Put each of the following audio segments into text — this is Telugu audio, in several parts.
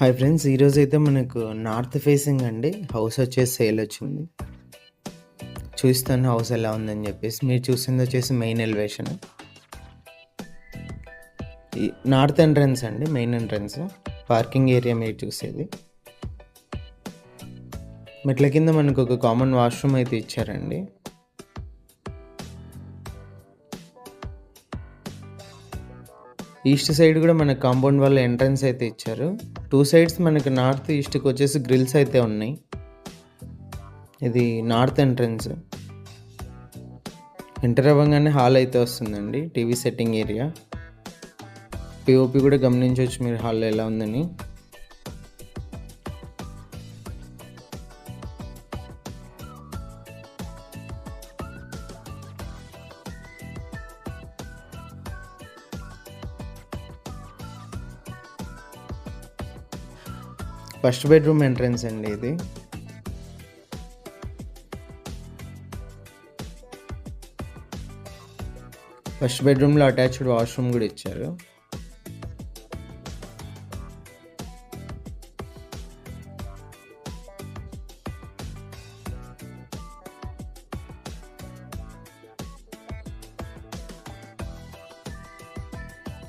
హాయ్ ఫ్రెండ్స్, ఈరోజైతే మనకు నార్త్ ఫేసింగ్ అండి. హౌస్ వచ్చేసి సేల్ వచ్చింది. చూస్తాను హౌస్ ఎలా ఉందని చెప్పేసి. మీరు చూసింది వచ్చేసి మెయిన్ ఎలివేషన్. ఈ నార్త్ ఎంట్రన్స్ అండి, మెయిన్ ఎంట్రన్స్. పార్కింగ్ ఏరియా మీరు చూసేది. మెట్ల కింద మనకు ఒక కామన్ వాష్రూమ్ అయితే ఇచ్చారండి. ఈస్ట్ సైడ్ కూడా మనకు కాంపౌండ్ వాళ్ళ ఎంట్రన్స్ అయితే ఇచ్చారు. 2 సైడ్స్ మనకు నార్త్ ఈస్ట్కి వచ్చేసి గ్రిల్స్ అయితే ఉన్నాయి. ఇది నార్త్ ఎంట్రన్స్. ఎంటర్ అవ్వగానే హాల్ అయితే వస్తుందండి. టీవీ సెట్టింగ్ ఏరియా, పిఓపి కూడా గమనించవచ్చు మీరు హాల్లో ఎలా ఉందని. ఫస్ట్ బెడ్రూమ్ ఎంట్రన్స్ అండి ఇది. ఫస్ట్ బెడ్రూమ్లో అటాచ్డ్ వాష్రూమ్ కూడా ఇచ్చారు.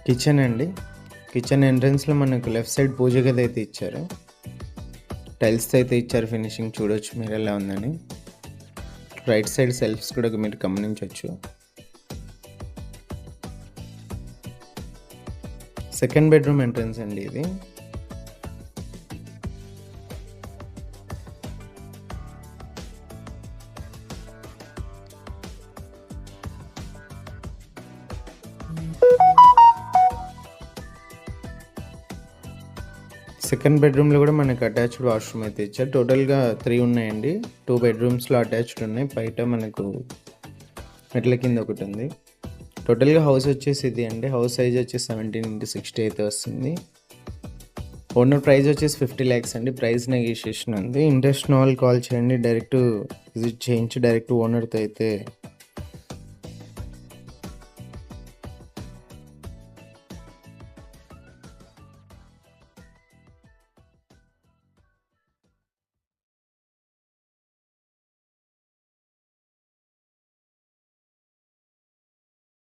కిచెన్ అండి. కిచెన్ ఎంట్రన్స్లో మనకు లెఫ్ట్ సైడ్ పూజ గది అయితే ఇచ్చారు. టైల్స్తో అయితే ఇచ్చారు. ఫినిషింగ్ చూడవచ్చు మీరు ఎలా ఉందని. రైట్ సైడ్ సెల్ఫ్స్ కూడా మీరు గమనించవచ్చు. సెకండ్ బెడ్రూమ్ ఎంట్రన్స్ అండి ఇది. సెకండ్ బెడ్రూమ్లో కూడా మనకు అటాచ్డ్ వాష్రూమ్ అయితే ఇచ్చారు. టోటల్గా 3 ఉన్నాయండి. 2 బెడ్రూమ్స్లో అటాచ్డ్ ఉన్నాయి. బయట మనకు మెట్ల కింద ఒకటి ఉంది. టోటల్గా హౌస్ వచ్చేసి ఇది అండి. హౌస్ సైజ్ వచ్చేసి 17x60 అయితే వస్తుంది. ఓనర్ ప్రైస్ వచ్చేసి 50 lakhs అండి. ప్రైస్ నెగోషియేషన్ ఉంది. ఇంట్రెస్ట్ ఉన్న వాళ్ళు కాల్ చేయండి. డైరెక్ట్ విజిట్ చేయించి డైరెక్ట్ ఓనర్తో అయితే